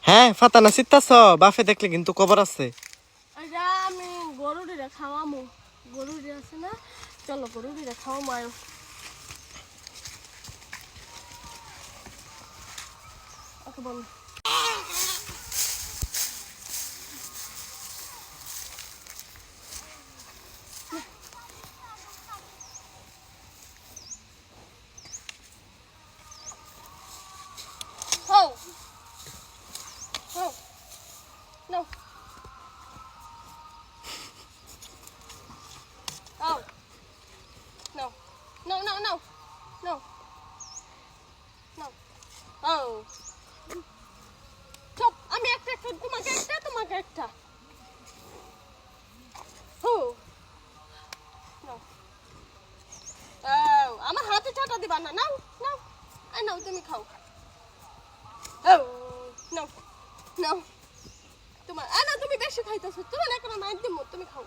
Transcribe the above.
হ্যাঁ ফাতানা চিত্তাছ বাফে দেখলে কিন্তু কবর আছে। আমি গরুটিরা খাওয়ামো, গরুটি আছে না, চলো গরুটিরা খাওয়ামো আয়ো। ওকে বল। Oh! Oh! No! Oh! No! No! No! No! No! No! Oh! Stop! আমি একটা তোমাকে একটা। Oh! No! Oh! আমার হাতে চাটা দিবা না, নাও নাও। নাও তুমি খাও। Oh! No! No! তোমার না তুমি বেশি খাইতেছো, তোমার এখন মাইর দিমু, তুমি খাও।